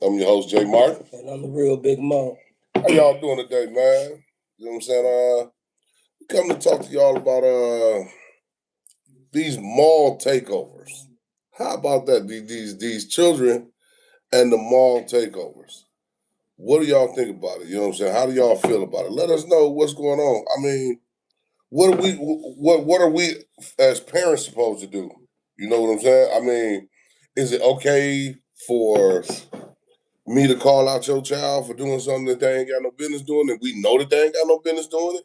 I'm your host, Jay Martin. And I'm the real Big Mo. How y'all doing today, man? You know what I'm saying? We come to talk to y'all about these mall takeovers. How about that? These children and the mall takeovers. What do y'all think about it? You know what I'm saying? How do y'all feel about it? Let us know what's going on. I mean, what are we as parents supposed to do? You know what I'm saying? I mean, is it okay for me to call out your child for doing something that they ain't got no business doing, and we know that they ain't got no business doing it?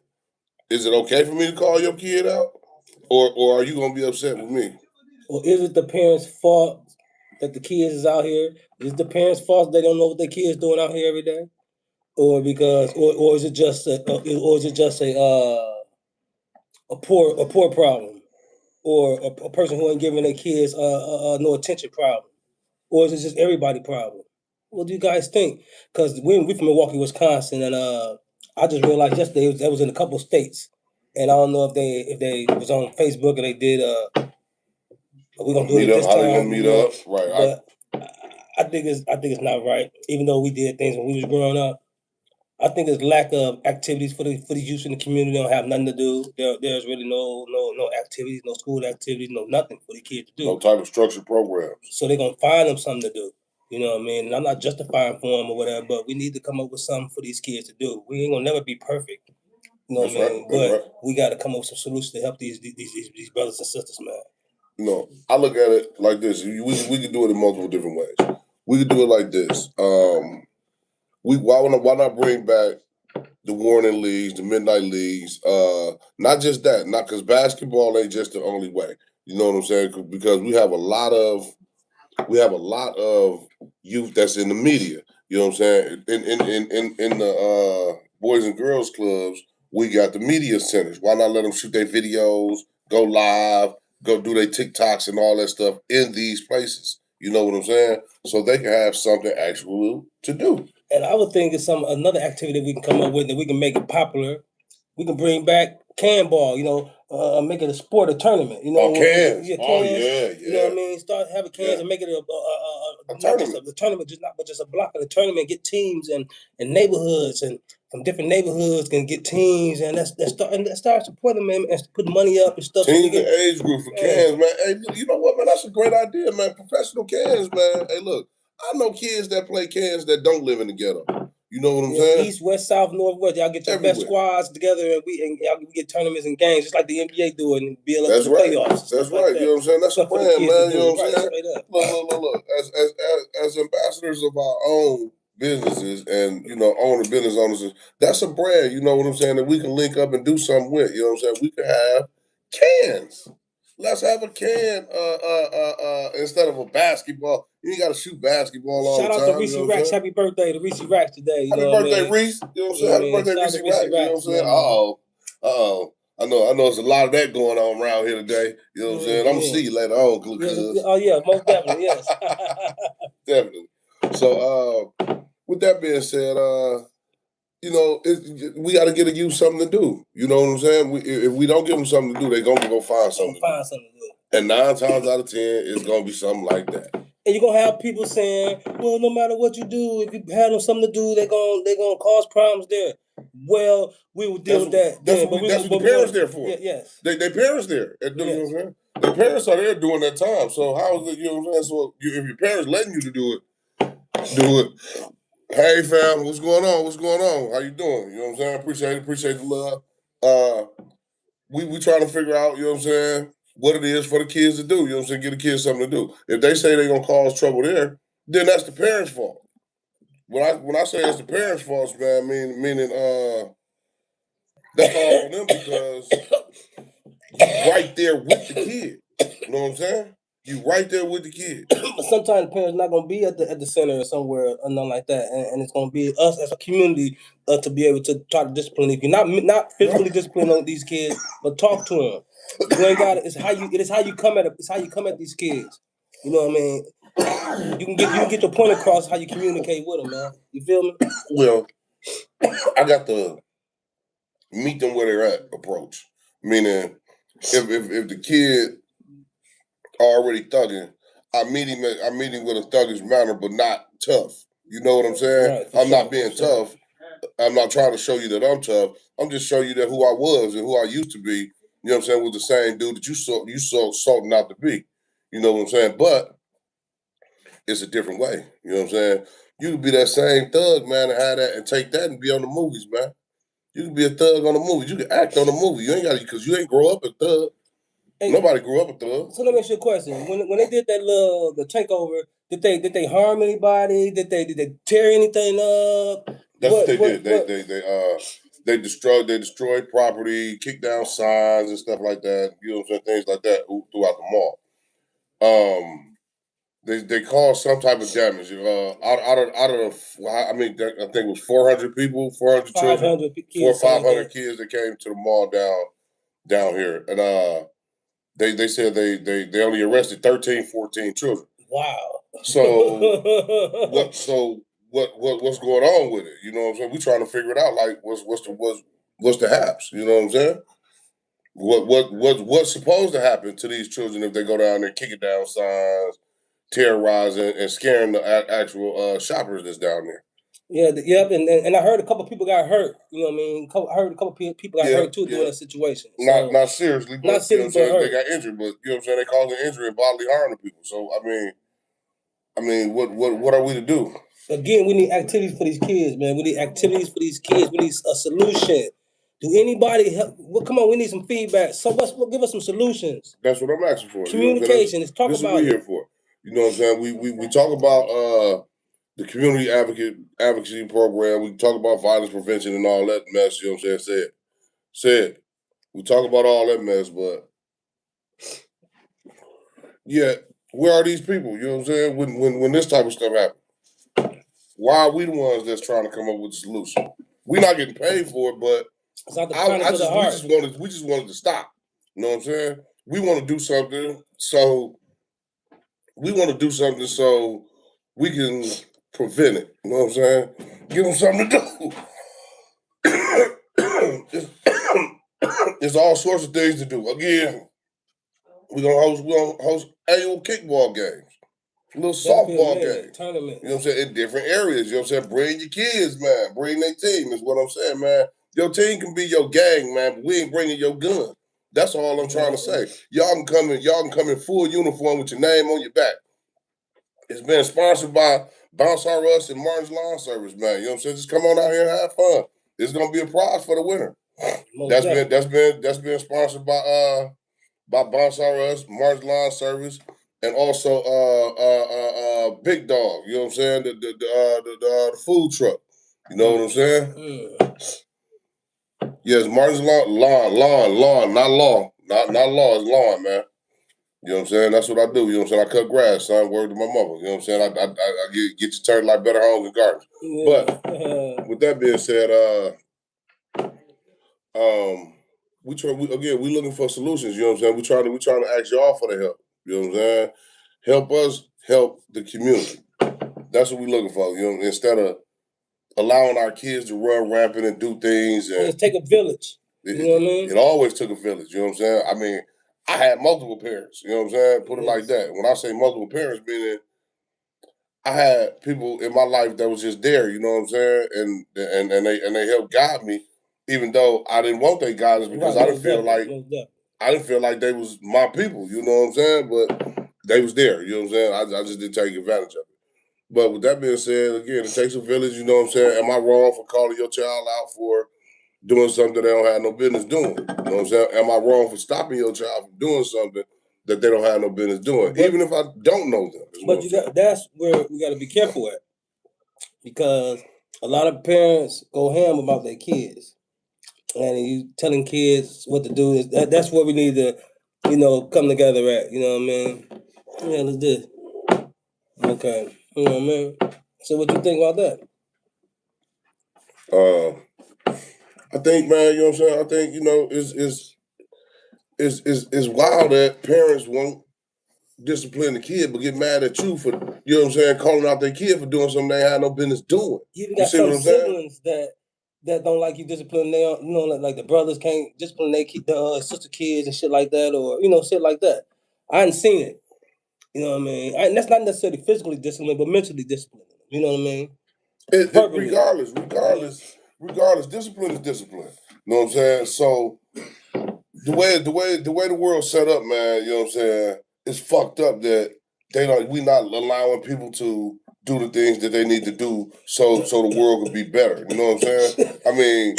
Is it okay for me to call your kid out? Or are you gonna be upset with me? Or is it the parents' fault that the kids is out here? Is it the parents' fault they don't know what their kids doing out here every day? Or because or is it just a poor problem? Or a person who ain't giving their kids no attention problem? Or is it just everybody problem? What do you guys think? Because we from Milwaukee, Wisconsin, and I just realized yesterday that was in a couple states, and I don't know if they was on Facebook and they did. We're gonna do Meet it up. this How they time, gonna meet up? Right. But I think it's not right. Even though we did things when we was growing up, I think it's lack of activities for the youth in the community. They don't have nothing to do. There's really no activities, no school activities, no nothing for the kids to do. No type of structured programs. So they're gonna find them something to do. You know what I mean? And I'm not justifying for them or whatever, but we need to come up with something for these kids to do. We ain't gonna never be perfect. You know what I mean? But we got to come up with some solutions to help these brothers and sisters, man. You know, I look at it like this. We could do it in multiple different ways. We could do it like this. Why not bring back the warning leagues, the midnight leagues? Not just that, not because basketball ain't just the only way. You know what I'm saying? Because we have a lot of youth that's in the media. You know what I'm saying? In the boys and girls clubs, we got the media centers. Why not let them shoot their videos, go live, go do their TikToks and all that stuff in these places? You know what I'm saying? So they can have something actual to do. And I would think it's another activity we can come up with that we can make it popular. We can bring back can ball, make it a sport, a tournament. You know, cans. Cans. Yeah. You know what I mean? Start having cans and make it a tournament. The tournament, just a block of the tournament. Get teams and neighborhoods and from different neighborhoods can get teams and let's start supporting them and put money up and stuff. Teams and age group for cans, man. Hey, you know what, man? That's a great idea, man. Professional cans, man. Hey, look, I know kids that play cans that don't live in the ghetto. You know what I'm saying? East, west, south, north, west. Y'all get your best squads together and y'all get tournaments and games just like the NBA do and build up to the playoffs. That's right. You know what I'm saying? That's a brand, man. You know what I'm saying? Look. As ambassadors of our own businesses and owner business owners, that's a brand. You know what I'm saying? That we can link up and do something with. You know what I'm saying? We can have cans. Let's have a can instead of a basketball. You ain't got to shoot basketball all the time. Shout out to Reese Racks. Happy birthday to Reese Racks today. Happy birthday, Reese. You know what I'm saying? Happy birthday, Reese Racks. You know what I'm saying? Uh-oh. I know there's a lot of that going on around here today. You know what I'm saying? I'm going to see you later on, cuz. Oh, yeah, most definitely, yes. Definitely. So, with that being said, we got to get a youth something to do. You know what I'm saying? If we don't give them something to do, they're going to go find something to do. And 9 times out of 10, it's going to be something like that. And you're going to have people saying, well, no matter what you do, if you have them something to do, they're gonna cause problems there. Well, we will deal with that. That's what the parents there for. Yes. They parents there. You know what I'm saying? The parents are there during that time. So how is it, you know what I'm saying? So if your parents letting you to do it. Hey fam, what's going on? How you doing? You know what I'm saying? Appreciate the love. We trying to figure out, you know what I'm saying, what it is for the kids to do. You know what I'm saying? Get the kids something to do. If they say they're gonna cause trouble there, then that's the parents' fault. When I say it's the parents' fault, man, meaning that's all on them because you right there with the kid. You know what I'm saying? You right there with the kid. But sometimes the parents not gonna be at the center or somewhere or nothing like that, and it's gonna be us as a community to be able to try to discipline. If you're not physically disciplining these kids, but talk to them. You ain't got it. It is how you come at it. It's how you come at these kids. You know what I mean? You can get your point across how you communicate with them, man. You feel me? Well, I got the meet them where they're at approach. Meaning, if the kid already thugging, I meet him with a thuggish manner, but not tough. You know what I'm saying? Right, I'm not being tough. I'm not trying to show you that I'm tough. I'm just showing you that who I was and who I used to be. You know what I'm saying? Was the same dude that you saw salting out to be. You know what I'm saying? But it's a different way. You know what I'm saying? You could be that same thug, man, and have that and take that and be on the movies, man. You can be a thug on the movies. You can act on the movie. You ain't got to, because you ain't grow up a thug. Hey, nobody grew up a thug. So let me ask you a question. When they did that the takeover, did they harm anybody? Did they tear anything up? That's what they did. They destroyed property, kicked down signs and stuff like that. You know what I'm saying? Things like that throughout the mall. They caused some type of damage. Out of I mean, I think it was 400 people, 400 children, 500 kids that came to the mall down here, and they said they only arrested 13, 14 children. Wow. So what's going on with it? You know what I'm saying? We trying to figure it out. Like what's the haps? You know what I'm saying? What's supposed to happen to these children if they go down there kicking down signs, terrorizing and scaring the actual shoppers that's down there? Yeah, and I heard a couple people got hurt. You know what I mean? I heard a couple people got hurt too during that situation. So, not seriously, but not seriously, you know what I'm saying? They got injured, but you know what I'm saying? They causing injury and bodily harm to people. So I mean, what are we to do? Again, we need activities for these kids, man. We need activities for these kids. We need a solution. Do anybody help? Well, come on, we need some feedback. So give us some solutions. That's what I'm asking for. Communication. Let's talk about it. This is what we're here for. You know what I'm saying? We talk about the community advocacy program. We talk about violence prevention and all that mess. You know what I'm saying? Said. We talk about all that mess, but yeah, where are these people? You know what I'm saying? When this type of stuff happens, why are we the ones that's trying to come up with a solution? We're not getting paid for it, but we just wanted to stop. You know what I'm saying? We want to do something, so we can prevent it. You know what I'm saying? Give them something to do. There's all sorts of things to do. Again, we're gonna host annual kickball games, little softball games. Tournament. You know what I'm saying? In different areas. You know what I'm saying? Bring your kids, man. Bring their team is what I'm saying, man. Your team can be your gang, man, but we ain't bringing your gun. That's all I'm trying to say. Y'all can come in full uniform with your name on your back. It's been sponsored by Bounce R Us and Martin's Lawn Service, man. You know what I'm saying? Just come on out here and have fun. It's gonna be a prize for the winner. That's been sponsored by Bounce R Us, Martin's Lawn Service, and also Big Dog. You know what I'm saying? The food truck. You know what I'm saying? Yes, Martin's lawn, not law, not law. It's lawn, man. You know what I'm saying? That's what I do. You know what I'm saying? I cut grass, son. Word to my mother. You know what I'm saying? I get you turned like Better Homes and Gardens. Yeah. But with that being said, we looking for solutions. You know what I'm saying? We trying to ask y'all for the help. You know what I'm saying? Help us help the community. That's what we looking for. You know, instead of allowing our kids to run rampant and do things. And it take a village. You know what I mean? It always took a village. You know what I'm saying? I mean, I had multiple parents. You know what I'm saying? Put it like that. When I say multiple parents, meaning I had people in my life that was just there. You know what I'm saying? And they helped guide me, even though I didn't want their guidance because I didn't feel like they was my people. You know what I'm saying? But they was there. You know what I'm saying? I just didn't take advantage of it. But with that being said, again, it takes a village. You know what I'm saying? Am I wrong for calling your child out for doing something that they don't have no business doing? You know what I'm saying? Am I wrong for stopping your child from doing something that they don't have no business doing, even if I don't know them? But that's where we got to be careful at, because a lot of parents go ham about their kids, and you telling kids what to do. That's where we need to, come together at. You know what I mean? Yeah, let's do it. Okay. You know what I mean? So what you think about that? I think, man, you know what I'm saying? I think, it's wild that parents won't discipline the kid but get mad at you for, you know what I'm saying, calling out their kid for doing something they had no business doing. You even got some siblings that don't like you disciplining their, like the brothers can't discipline their sister kids and shit like that, or, shit like that. I hadn't seen it. You know what I mean? And that's not necessarily physically disciplined, but mentally disciplined. You know what I mean? Regardless, discipline is discipline. You know what I'm saying? So the way the world's set up, man, you know what I'm saying, it's fucked up that we not allowing people to do the things that they need to do so the world could be better. You know what I'm saying? I mean,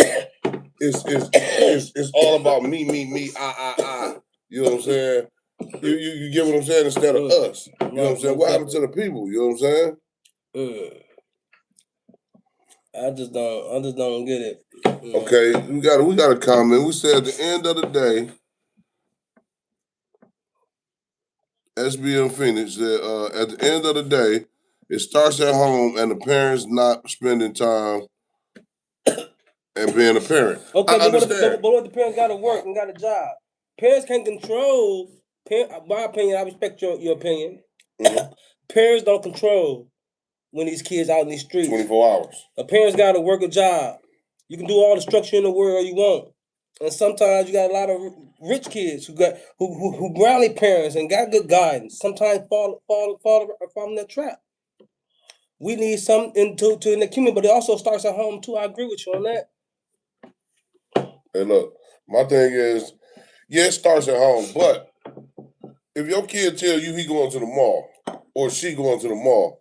it's all about me, I. You know what I'm saying? You get what I'm saying? Instead of us. You know what I'm saying? What happened to the people? You know what I'm saying? I just don't get it. Okay, we got a comment. We said at the end of the day, SBM Phoenix said at the end of the day, it starts at home and the parents not spending time and being a parent. Okay, but what if the parents got to work and got a job? Parents can't control. My opinion, I respect your opinion. Mm-hmm. Parents don't control when these kids out in these streets. 24 hours. The parents got to work a job. You can do all the structure in the world you want, and sometimes you got a lot of rich kids who ground their parents and got good guidance. Sometimes fall from that trap. We need something to in the community, but it also starts at home too. I agree with you on that. Hey, look, my thing is, yeah, it starts at home, but if your kid tell you he going to the mall or she going to the mall,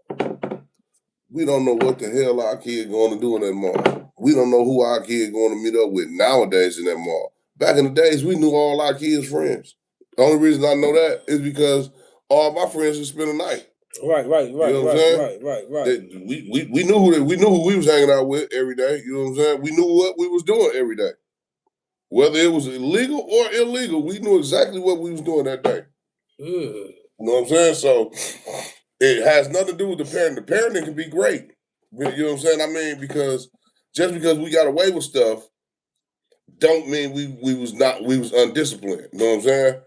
we don't know what the hell our kid going to do in that mall. We don't know who our kid going to meet up with nowadays in that mall. Back in the days, we knew all our kids' friends. The only reason I know that is because all my friends would spend the night. Right. You know what I'm saying? Right. We knew who we was hanging out with every day. You know what I'm saying? We knew what we was doing every day. Whether it was illegal or illegal, we knew exactly what we was doing that day. You know what I'm saying? So it has nothing to do with the parent. The parenting can be great. You know what I'm saying? I mean, because just because we got away with stuff, don't mean we was undisciplined. You know what I'm saying?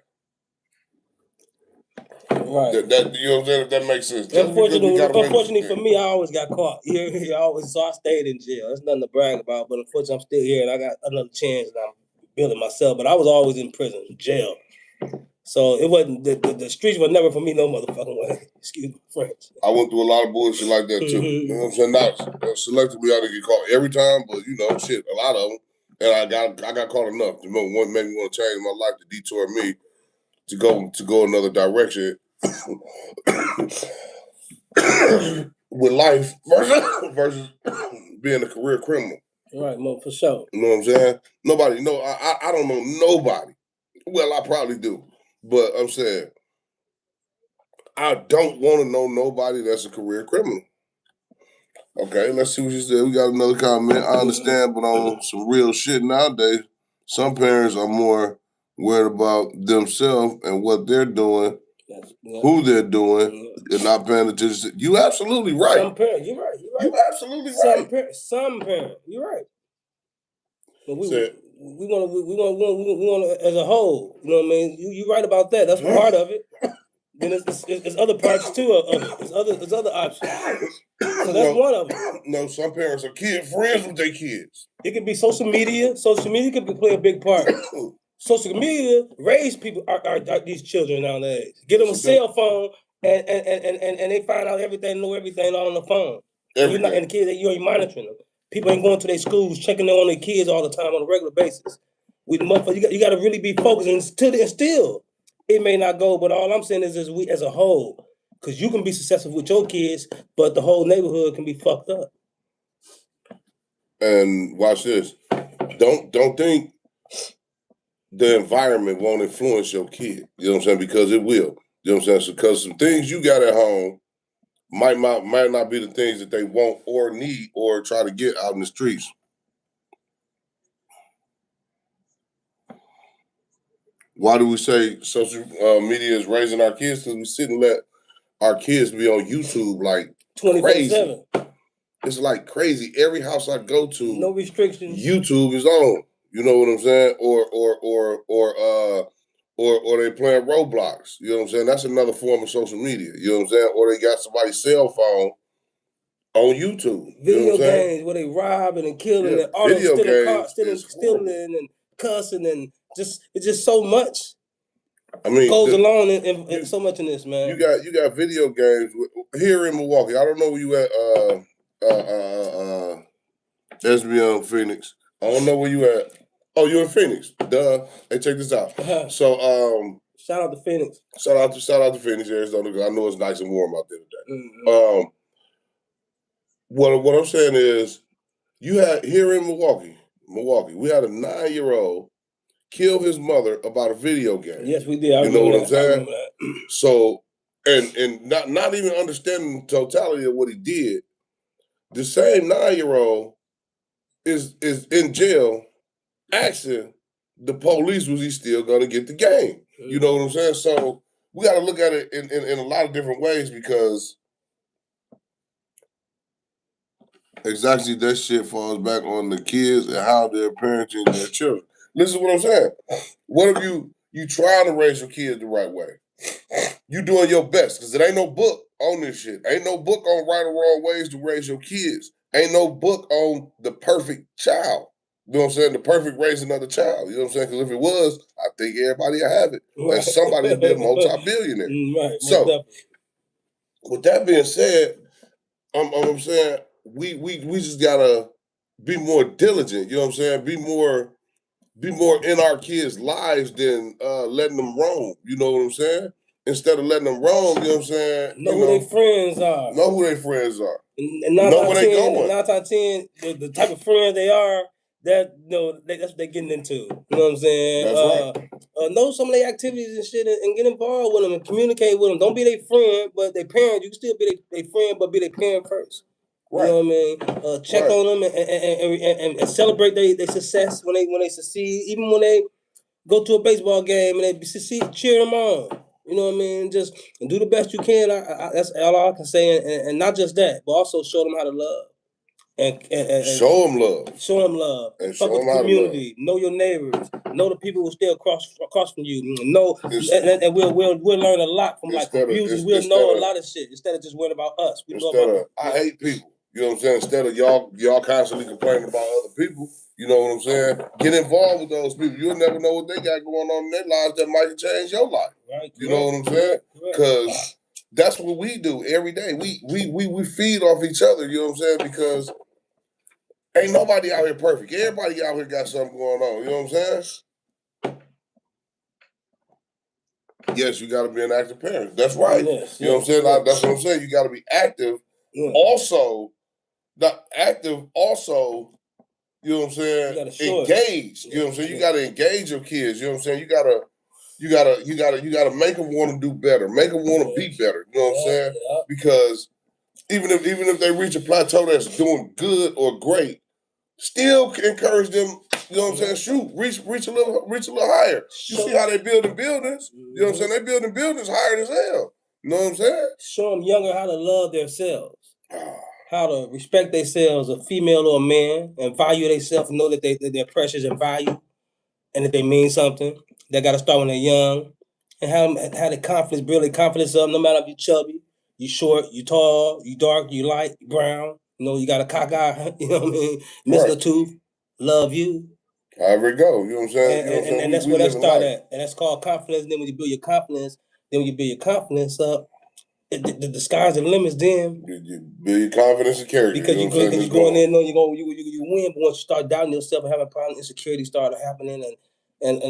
Right. That you know what I'm saying? If that makes sense. Unfortunately for me, I always got caught. So I stayed in jail. That's nothing to brag about. But unfortunately, I'm still here and I got another chance and I'm building myself. But I was always in prison, jail. So it wasn't the streets were never for me no motherfucking way. Excuse me, French. I went through a lot of bullshit like that too. You know what I'm saying? Not selectively, I didn't get caught every time, but you know, shit, a lot of them. And I got caught enough to make me want to change my life, to detour me to go another direction with life versus being a career criminal. Right, well, for sure. You know what I'm saying? Nobody, no, I don't know nobody. Well, I probably do, but I'm saying I don't want to know nobody that's a career criminal. Okay, let's see what you said. We got another comment. I understand, but on some real shit nowadays, some parents are more worried about themselves and what they're doing, who they're doing, and not paying attention. You absolutely right. Some parents, you're right. You absolutely right. Some parents, you're right. But we want as a whole. You know what I mean? You right about that. That's part of it. Then it's other parts too of it. There's other options. So that's one of them. No, some parents are friends with their kids. It could be social media. Social media could play a big part. Social media raise people are these children nowadays. Get them a cell phone and they find out everything, know everything all on the phone. And the kids, you ain't monitoring them. People ain't going to their schools, checking on their kids all the time on a regular basis. You got to really be focused, and still, it may not go. But all I'm saying is we as a whole, because you can be successful with your kids, but the whole neighborhood can be fucked up. And watch this. Don't think the environment won't influence your kid. You know what I'm saying? Because it will. You know what I'm saying? So, because some things you got at home might not be the things that they want or need or try to get out in the streets. Why do we say social media is raising our kids? Because we sit and let our kids be on YouTube like 24/7. It's like crazy. Every house I go to, no restrictions. YouTube is on. You know what I'm saying? Or they playing Roblox. You know what I'm saying? That's another form of social media. You know what I'm saying? Or they got somebody's cell phone on YouTube. Video games where they robbing and killing and stealing and cussing and it's just so much. I mean, goes along in so much in this, man. You got video games here in Milwaukee. I don't know where you at, SBM Phoenix. I don't know where you at. Oh, you in Phoenix? Duh. Hey, check this out. So, shout out to Phoenix. Shout out to Phoenix, Arizona. I know it's nice and warm out there today. Mm-hmm. What I'm saying is, you had here in Milwaukee, we had a 9-year-old kill his mother about a video game. Yes, we did. You know what I'm saying? So, and not even understanding the totality of what he did. The same 9-year-old is in jail asking the police, was he still going to get the game? Mm-hmm. You know what I'm saying? So we got to look at it in a lot of different ways, because exactly that shit falls back on the kids and how they're parenting their children. Listen to what I'm saying. What if you trying to raise your kids the right way? You doing your best, because there ain't no book on this shit. Ain't no book on right or wrong ways to raise your kids. Ain't no book on the perfect child. You know what I'm saying? The perfect raising of the child. You know what I'm saying? Because if it was, I think everybody will have it. Right. And somebody will be a multi-billionaire. Right. So, with that being said, I'm saying we just gotta be more diligent. You know what I'm saying? Be more in our kids' lives than letting them roam. You know what I'm saying? Instead of letting them roam, you know what I'm saying? Know who their friends are. Know who their friends are. And know where they going. 9 out of 10, the type of friends they are, that's what they're getting into. You know what I'm saying? That's right. Know some of their activities and shit, and get involved with them and communicate with them. Don't be their friend, but their parent. You can still be their friend, but be their parent first. Right. You know what I mean? Check on them and celebrate their success when they succeed. Even when they go to a baseball game and they succeed, cheer them on. You know what I mean? Just do the best you can. That's all I can say. And not just that, but also show them how to love. And show them love. Show them love. And fuck with the community. Know your neighbors. Know the people who stay across from you. Know, and we'll learn a lot from music. We'll know a lot of shit instead of just worrying about us. We know about I hate people. You know what I'm saying? Instead of y'all constantly complaining about other people, you know what I'm saying? Get involved with those people. You'll never know what they got going on in their lives that might change your life. Right. You know what I'm saying? Because that's what we do every day. We feed off each other, you know what I'm saying? Because ain't nobody out here perfect. Everybody out here got something going on, you know what I'm saying? Yes, you got to be an active parent. That's right. Yes, you know what I'm saying? That's what I'm saying. You got to be active. Yeah. Also, you know what I'm saying? Engage. You know what I'm saying? You got to engage your kids. You know what I'm saying? You gotta make them want to do better. Make them want to be better. You know what I'm saying? Yeah. Because even if they reach a plateau that's doing good or great, still encourage them. You know what I'm saying? Shoot, reach a little higher. You see how they building buildings? You know what I'm saying? They building buildings higher as hell. You know what I'm saying? Show them younger how to love themselves. How to respect themselves, a female or a man, and value themselves, and know that they're precious and valued, and that they mean something. They got to start when they're young, and have the confidence, build their confidence up. No matter if you chubby, you short, you tall, you dark, you light, you brown. You know, you got a cock eye. You know what I mean? Missing a tooth, love you. However it go, you know what I'm saying? And that's where that start at, and that's called confidence. And then when you build your confidence, up. The sky's the limits. Then you build your confidence and character because you're going in, you win. But once you start doubting yourself and having problems, insecurity started happening, and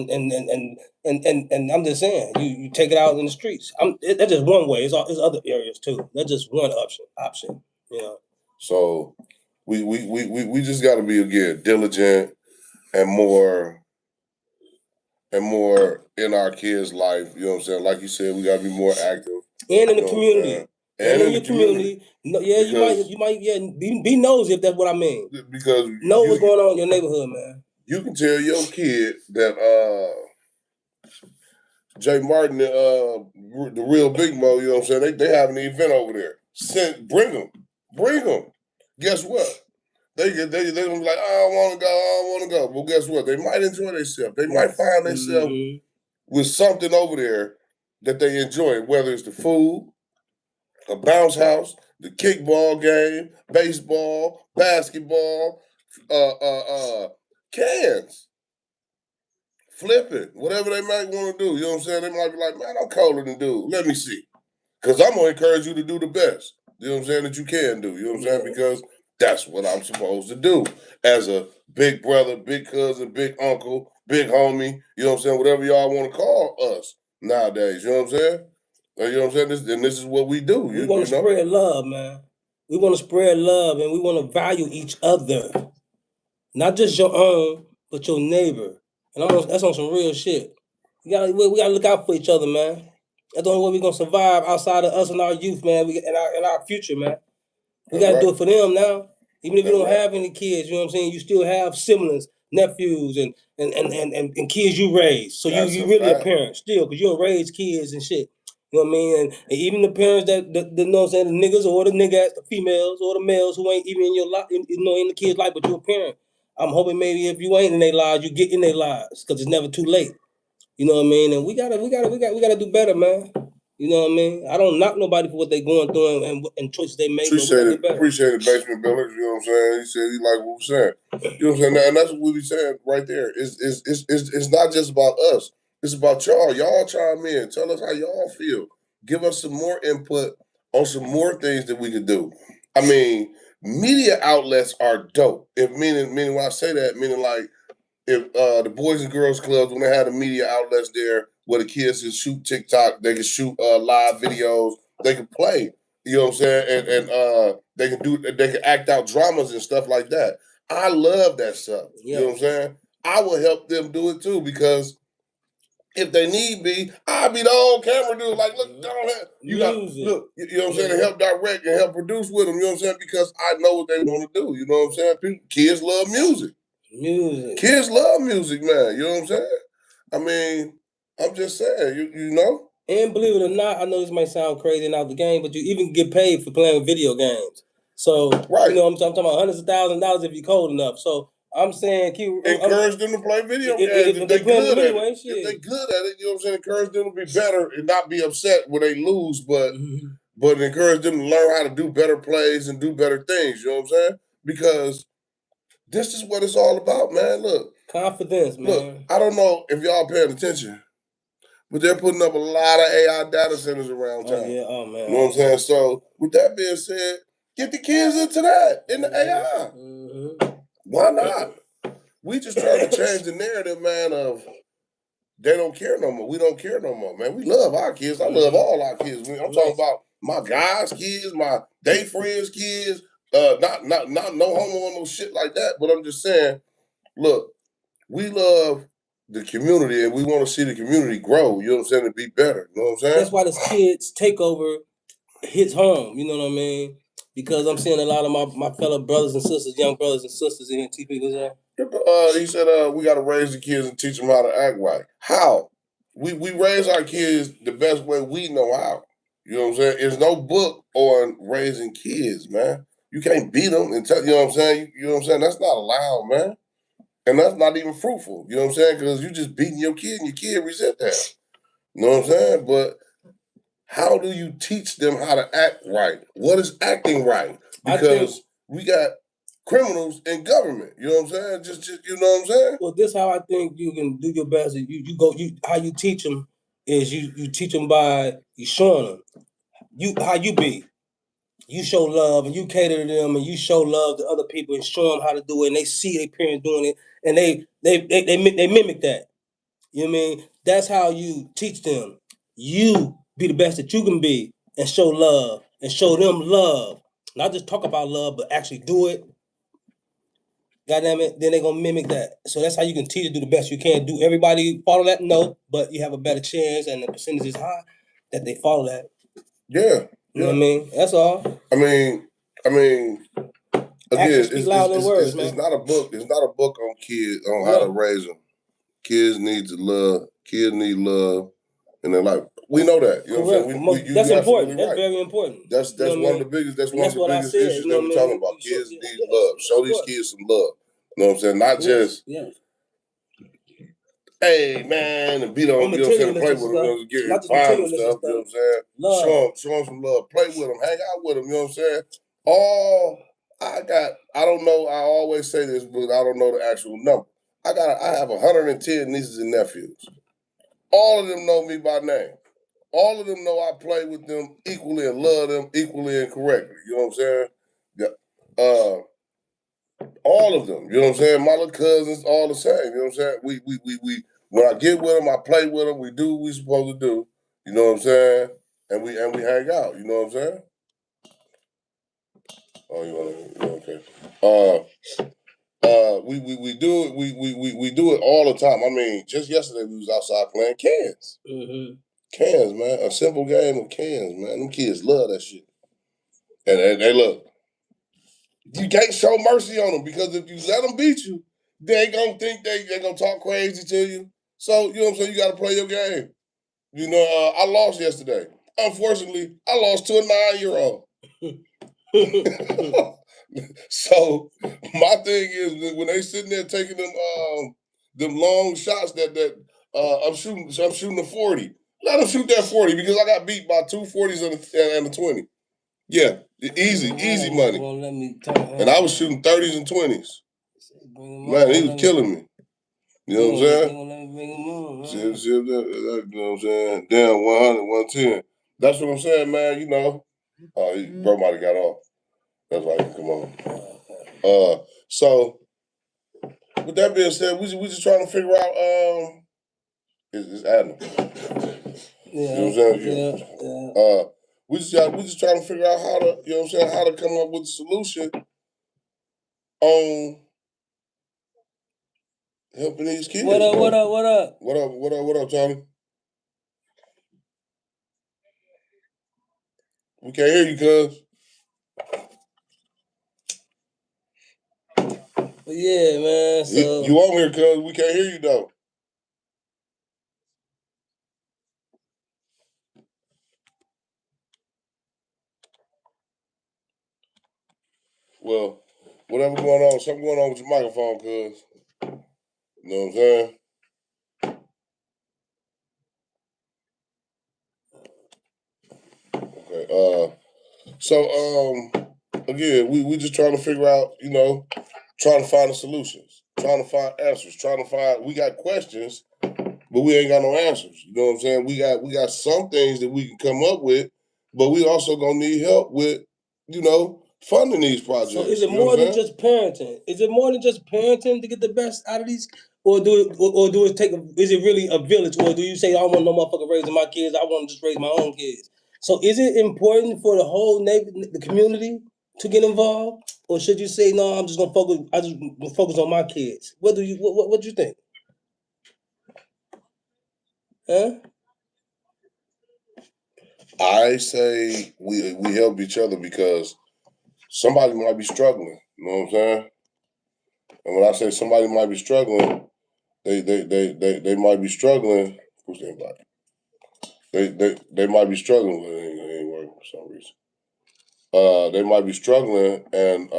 I'm just saying, you take it out in the streets. That's just one way. It's other areas too. That's just one option. You know. So we just got to be again diligent and more in our kids' life. You know what I'm saying? Like you said, we got to be more active. And in the community. And in your community. No, yeah, you might be nosy, if that's what I mean. Because know what's going on in your neighborhood, man. You can tell your kid that Jay Martin, the real Big Mo, you know what I'm saying? They having an event over there. Bring them. Guess what? They gonna be like, I don't want to go. Well, guess what? They might enjoy themselves. They might find themselves with something over there that they enjoy, whether it's the food, a bounce house, the kickball game, baseball, basketball, cans, flipping, whatever they might want to do. You know what I'm saying? They might be like, man, I'm colder than dude. Let me see. Because I'm going to encourage you to do the best. You know what I'm saying? That you can do. You know what I'm saying? Because That's what I'm supposed to do as a big brother, big cousin, big uncle, big homie. You know what I'm saying? Whatever y'all want to call us nowadays. You know what I'm saying? You know what I'm saying? This is what we do. We want to spread love, man. We want to spread love, and we want to value each other, not just your own, but your neighbor. And that's on some real shit. We gotta look out for each other, man. That's the only way we're gonna survive outside of us and our youth, man. And our future, man. We gotta do it for them now. Even if you don't have any kids, you know what I'm saying? You still have siblings, nephews, and kids you raise. So you really a parent still, because you don't raise kids and shit. You know what I mean? And even the parents that you know what I'm saying, the niggas or the niggas, the females or the males who ain't even in your life, in the kids' life, but you're a parent. I'm hoping maybe if you ain't in their lives, you get in their lives, because it's never too late. You know what I mean? And we gotta do better, man. You know what I mean? I don't knock nobody for what they going through and choices they make. Appreciate it, basement builders. You know what I'm saying? He said he like what we're saying. You know what I'm saying? And that's what we be saying right there. It's not just about us. It's about y'all. Y'all chime in. Tell us how y'all feel. Give us some more input on some more things that we could do. I mean, media outlets are dope. If meaning when I say that, meaning like if the Boys and Girls Clubs, when they had the media outlets there where the kids can shoot TikTok, they can shoot live videos, they can play, you know what I'm saying? And they can act out dramas and stuff like that. I love that stuff. You know what I'm saying? I will help them do it too, because if they need me, I'll be the old camera dude. Like, look, you know what I'm saying, and help direct and help produce with them, you know what I'm saying? Because I know what they want to do. You know what I'm saying? Kids love music. Kids love music, man. You know what I'm saying? I mean, I'm just saying, you know? And believe it or not, I know this might sound crazy and out the game, but you even get paid for playing video games. So, you know, I'm talking about hundreds of thousands of dollars if you're cold enough. So, I'm saying, encourage them to play video games if they're good at it. If they're good at it, you know what I'm saying? Encourage them to be better and not be upset when they lose, but encourage them to learn how to do better plays and do better things. You know what I'm saying? Because this is what it's all about, man. Look. Confidence, man. Look, I don't know if y'all paying attention, but they're putting up a lot of AI data centers around town. Oh man. You know what I'm saying? So with that being said, get the kids into that, in the AI. Why not? We just trying to change the narrative, man, of they don't care no more. We don't care no more, man. We love our kids. I love all our kids. I'm talking about my guys' kids, my day friends' kids. Not no homo or no shit like that. But I'm just saying, look, we love the community and we want to see the community grow, you know what I'm saying, to be better. You know what I'm saying? That's why this kids takeover hits home, you know what I mean? Because I'm seeing a lot of my fellow brothers and sisters, young brothers and sisters in TP. He said we gotta raise the kids and teach them how to act right. How? We raise our kids the best way we know how. You know what I'm saying? There's no book on raising kids, man. You can't beat them and tell, you know what I'm saying? You know what I'm saying? That's not allowed, man. And that's not even fruitful. You know what I'm saying? Because you just beating your kid and your kid resent that. You know what I'm saying? But how do you teach them how to act right? What is acting right? Because we got criminals in government. You know what I'm saying? Just you know what I'm saying? Well, this is how I think you can do your best. How you teach them is you teach them by you showing them how you be. You show love and you cater to them and you show love to other people and show them how to do it, and they see their parents doing it and they mimic that. You know what I mean? That's how you teach them. You be the best that you can be and show love and show them love. Not just talk about love, but actually do it. Goddamn it, then they're gonna mimic that. So that's how you can teach to do the best you can. Do everybody follow that? No, but you have a better chance and the percentage is high that they follow that. Yeah. You know what I mean? That's all. I mean, again, it's not a book. It's not a book on kids on how to raise them. Kids need to love. Kids need love in their life. We know that. You know what I'm saying? That's important. That's very important. That's one of the biggest. That's one of the biggest issues that we're talking about. Kids need love. Show these kids some love. You know what I'm saying? Not just. Hey man, and beat on, you know what I'm saying, play with them, you know, get fine and stuff, you know what I'm saying? Show them some love, play with them, hang out with them, you know what I'm saying? I don't know, I always say this, but I don't know the actual number. I have 110 nieces and nephews. All of them know me by name. All of them know I play with them equally and love them equally and correctly. You know what I'm saying? Yeah. All of them, you know what I'm saying? My little cousins, all the same, you know what I'm saying? We when I get with them, I play with them, we do what we supposed to do, you know what I'm saying? And we hang out, you know what I'm saying? Oh, okay. We do it. We do it all the time. I mean, just yesterday we was outside playing cans. Mm-hmm. Cans, man. A simple game of cans, man. Them kids love that shit. And they look. You can't show mercy on them because if you let them beat you, they gonna think they gonna talk crazy to you. So you know what I'm saying. You got to play your game. You know, I lost yesterday. Unfortunately, I lost to a 9-year-old. So my thing is that when they sitting there taking them long shots I'm shooting a 40. Let them shoot that 40 because I got beat by 2 40s and a 20. Yeah, easy money. And I was shooting 30s and 20s. Man, he was killing me. You know what I'm saying? You know what I'm saying? Damn, 100, 110. That's what I'm saying, man. You know, bro might have got off. That's why he come on. So with that being said, we just trying to figure out it's Adam. Yeah, you know what I'm saying? yeah. We just trying to figure out how to, you know what I'm saying, how to come up with a solution on helping these kids. What up? What up, Tommy? We can't hear you, cuz. Yeah, man. So You on here, cuz. We can't hear you though. Well, whatever going on, something going on with your microphone, cuz. You know what I'm saying? Okay. So again, we just trying to figure out, you know, trying to find the solutions, trying to find answers, we got questions, but we ain't got no answers. You know what I'm saying? We got some things that we can come up with, but we also gonna need help with, you know, funding these projects. So is it more than just parenting? Is it more than just parenting to get the best out of these? Or do it take is it really a village? Or do you say I don't want no motherfucker raising my kids, I want to just raise my own kids? So is it important for the whole the community to get involved? Or should you say, no, I'm just gonna focus on my kids? What do you think? Huh? I say we help each other because somebody might be struggling. You know what I'm saying? And when I say somebody might be struggling, they might be struggling. Who's anybody? They might be struggling with it. It ain't working for some reason. They might be struggling and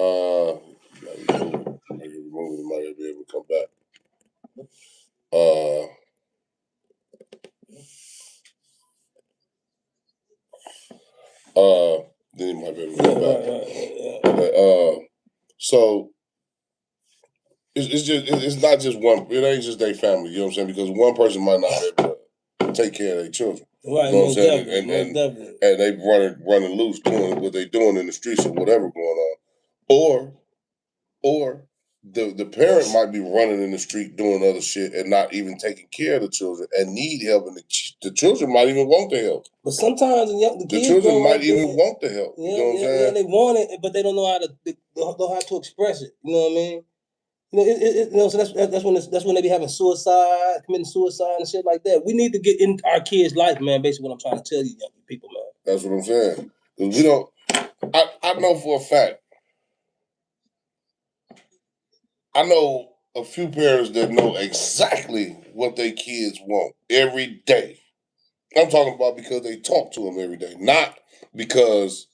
remove it, might be able to come back. Then he might be able to come back. Okay, so it's not just one. It ain't just their family. You know what I'm saying? Because one person might not be able to take care of their children. Right, you know what I'm saying? And they running loose, doing what they doing in the streets or whatever going on, or the parent might be running in the street doing other shit and not even taking care of the children and need help, and the children might even want the help. But sometimes the kids children might even want the help. Yeah, you know what I'm saying? Yeah, they want it, but they don't know how to express it. You know what I mean? So that's when they be having suicide, committing suicide and shit like that. We need to get in our kids' life, man. Basically, what I'm trying to tell you, young people, man. That's what I'm saying. Because we don't. I know for a fact. I know a few parents that know exactly what their kids want every day. I'm talking about because they talk to them every day, because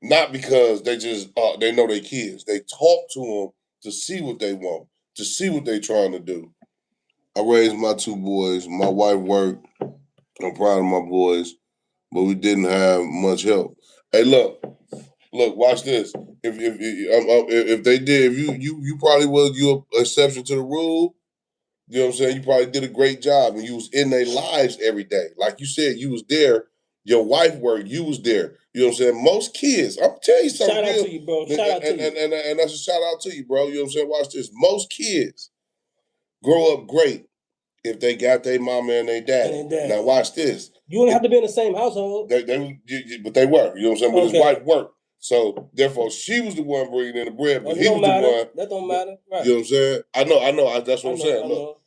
not because they just they know their kids. They talk to them to see what they want, to see what they're trying to do. I raised my 2 boys. My wife worked. I'm proud of my boys, but we didn't have much help. Hey, look, watch this. If they did, if you probably was you exception to the rule. You know what I'm saying? You probably did a great job, and you was in their lives every day. Like you said, you was there Your wife worked. You was there. You know what I'm saying? Most kids, I'm telling you something. Shout out real, to you, bro. Shout out to you. And that's a shout out to you, bro. You know what I'm saying? Watch this. Most kids grow up great if they got their mama and their daddy. Now watch this. You don't have to be in the same household. But they were. You know what I'm saying? But his wife worked. So therefore, she was the one bringing in the bread, but he was the one. That don't matter. Right. You know what I'm saying? I know. That's what I'm saying. Look,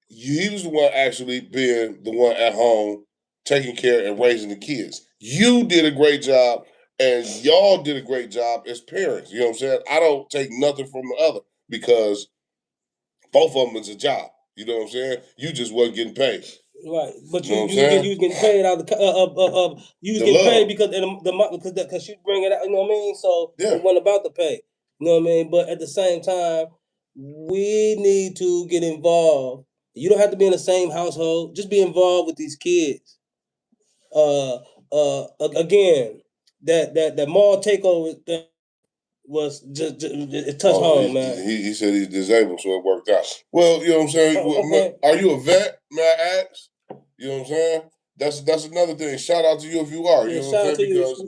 he was the one actually being the one at home, taking care and raising the kids. You did a great job, and y'all did a great job as parents. You know what I'm saying? I don't take nothing from the other because both of them is a job. You know what I'm saying? You just wasn't getting paid. Right, but you was getting paid out of you was getting paid because she bring it out. You know what I mean? So it wasn't about the pay. You know what I mean? But at the same time, we need to get involved. You don't have to be in the same household. Just be involved with these kids. Again, that mall takeover thing was just it touched home, man. He said he's disabled, so it worked out. Well, you know what I'm saying? Are you a vet? May I ask? You know what I'm saying? That's another thing. Shout out to you if you are. You know what I'm saying? Because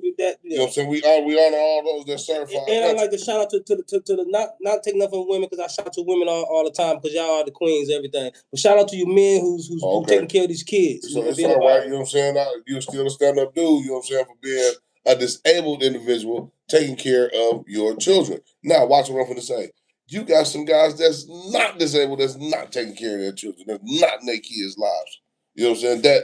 you know what I'm saying? We honor all those that certified. And I like to shout out to the not taking nothing from women, because I shout out to women all the time because y'all are the queens, everything. But shout out to you men who's taking care of these kids. So it's all right. You know what I'm saying? You're still a stand up dude. You know what I'm saying, for being a disabled individual taking care of your children. Now, watch what I'm going to say. You got some guys that's not disabled, that's not taking care of their children, that's not in their kids' lives. You know what I'm saying?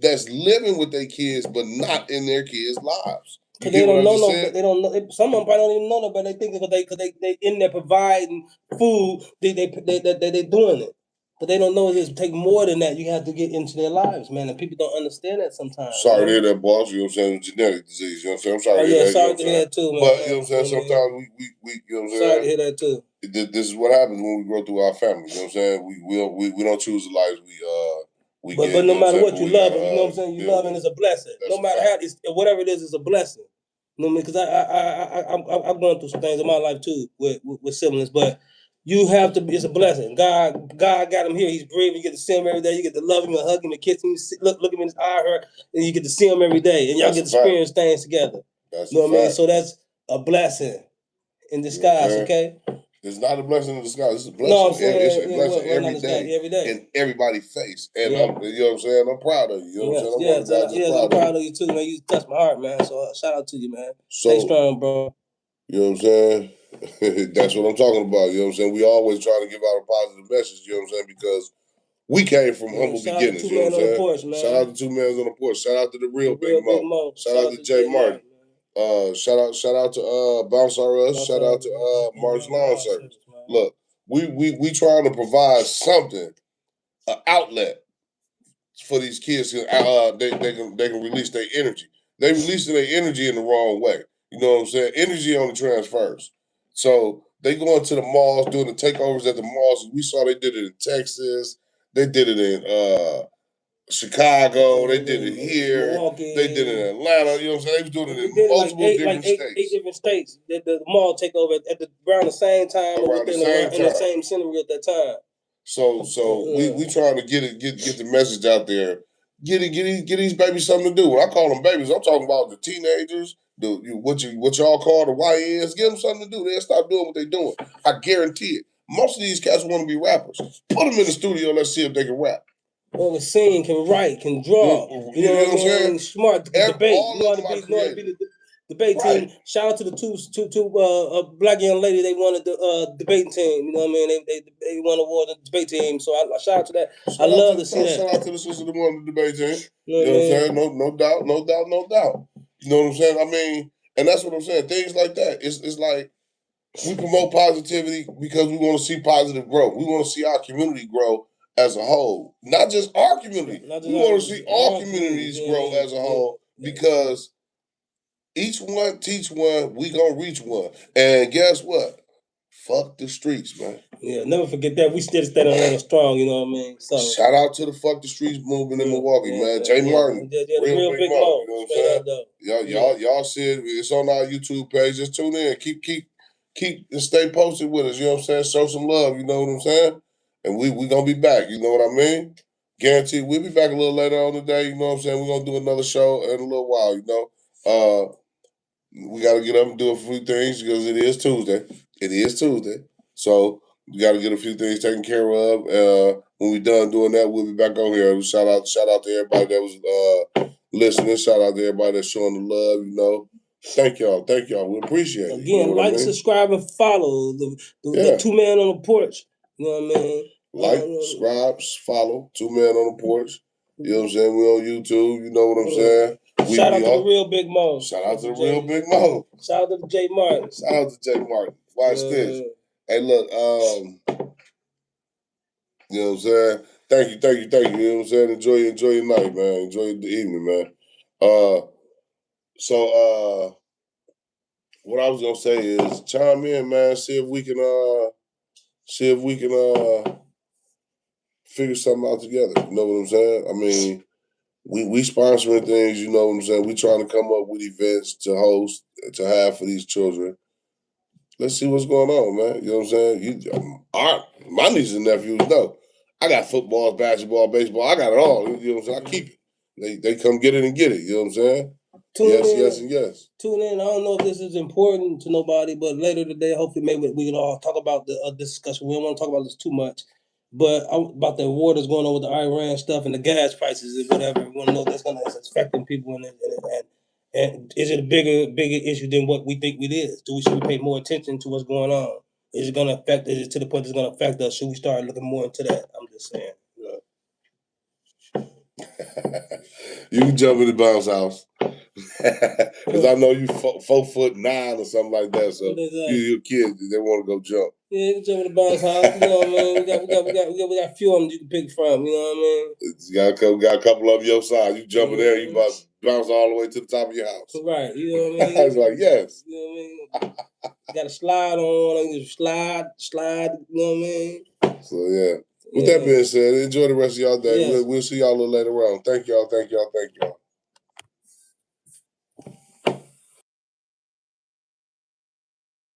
That's living with their kids, but not in their kids' lives. Because they don't know no, but they don't know. Some of them probably don't even know no, but they think because they in there providing food, they doing it. But they don't know it take more than that. You have to get into their lives, man, and people don't understand that sometimes. Sorry to hear that, boss. You know what I'm saying? Genetic disease. You know what I'm saying? I'm sorry to hear that. Sorry to hear that too, man. But you know what I'm saying? Sometimes we you know what I'm saying? Sorry to hear that too. This is what happens when we grow through our family. You know what I'm saying? We don't choose the lives we get. But no matter what, you love it. You know what I'm saying? You love it, and it's a blessing. No matter how whatever it is, it's a blessing. You know what I mean? Because I'm going through some things in my life too with siblings, but you have to. It's a blessing. God got him here. He's breathing. You get to see him every day. You get to love him and hug him and kiss him. Look him in his eye, and you get to see him every day, and y'all get to experience things together. You know what I mean? So that's a blessing in disguise. Okay. It's not a blessing in disguise. It's a blessing. No, I'm saying, it's a blessing every day in everybody's face. And you know what I'm saying? I'm proud of you. You know what I'm saying? I'm proud of you too, man. You touched my heart, man. So shout out to you, man. Stay strong, bro. You know what I'm saying? That's what I'm talking about. You know what I'm saying? We always try to give out a positive message, you know what I'm saying? Because we came from humble beginnings. You know what I'm saying? Porch, man. Shout out to 2 men on the porch. Shout out to the real Big Mo. Shout out to Jay Martin. Shout out to Bounce R Us. Shout out to Mark's Lawn Service. Look, we trying to provide something, an outlet for these kids. They can release their energy. They releasing their energy in the wrong way. You know what I'm saying? Energy only transfers. So they going to the malls, doing the takeovers at the malls. We saw they did it in Texas. They did it in Chicago. They did it here. Milwaukee. They did it in Atlanta. You know what I'm saying? They was doing it in multiple different states. 8 different states. The mall takeover around the same time, in the same scenery at that time. So we trying to get the message out there. Get these babies something to do. When I call them babies, I'm talking about the teenagers, what y'all call the YNs. Give them something to do. They'll stop doing what they're doing. I guarantee it. Most of these cats want to be rappers. Put them in the studio. Let's see if they can rap. Well, can sing, can write, can draw. You know what I'm saying? Smart, debate. You know how to be the debate team. Shout out to the two black young lady. They wanted the debating team. You know what I mean? They won award the debate team. So I shout out to that. I love to see that. Shout out to the sister that won the debate team. You know what I'm saying? No doubt. You know what I'm saying? I mean, and that's what I'm saying. Things like that. It's like we promote positivity because we want to see positive growth. We want to see our community grow as a whole, not just our community. We want to see all communities grow as a whole because each one teach one, we gonna reach one. And guess what? Fuck the streets, man. Yeah, never forget that. We still stand on strong, you know what I mean? So shout out to the Fuck the Streets movement in Milwaukee, man. Jay Martin, real Big Mo. You know what I'm saying? Y'all see it. It's on our YouTube page. Just tune in. Keep and stay posted with us. You know what I'm saying? Show some love. You know what I'm saying? And we gonna be back. You know what I mean? Guaranteed, we'll be back a little later on today. You know what I'm saying? We're gonna do another show in a little while. You know, we got to get up and do a few things because it is Tuesday. It is Tuesday, so we got to get a few things taken care of. When we're done doing that, we'll be back on here. Shout out to everybody that was listening. Shout out to everybody that's showing the love. You know, thank y'all. We appreciate it. Again, You know what like, I mean? subscribe, and follow the two men on the porch. You know what I mean? Like, subscribe, follow, 2 Men on the Porch. You know what I'm saying? We on YouTube. You know what I'm saying? Shout out to the real Big Mo. Shout out to the real Big Mo. Shout out to J Martin. Shout out to J Martin. Watch this. Hey, look. You know what I'm saying? Thank you. You know what I'm saying? Enjoy your night, man. Enjoy the evening, man. So what I was gonna say is chime in, man. See if we can figure something out together. You know what I'm saying? I mean, we sponsoring things, you know what I'm saying? We trying to come up with events to host, to have for these children. Let's see what's going on, man. You know what I'm saying? My nieces and nephews know. I got football, basketball, baseball. I got it all. You know what I'm saying? I keep it. They come get it and get it. You know what I'm saying? Yes. Tune in. I don't know if this is important to nobody, but later today, hopefully, maybe we can all talk about the discussion. We don't want to talk about this too much, but about the war that's going on with the Iran stuff and the gas prices and whatever. We want to know that's it's affecting people and is it a bigger issue than what we think it is? Should we pay more attention to what's going on? Is it going to affect? Is it to the point that's going to affect us? Should we start looking more into that? I'm just saying. You can jump in the bounce house. Because I know you 4'9" or something like that. So you're a kid, they want to go jump. Yeah, you can jump in the bounce house. You know what I mean? We got a few of them you can pick from. You know what I mean? You got a couple of your size. You jump in there, you about to bounce all the way to the top of your house. Right. You know what I mean? I was like, yes. You know what I mean? You got a slide on. You slide. You know what I mean? So yeah. With that being said, enjoy the rest of y'all day. We'll see y'all a little later on. Thank y'all.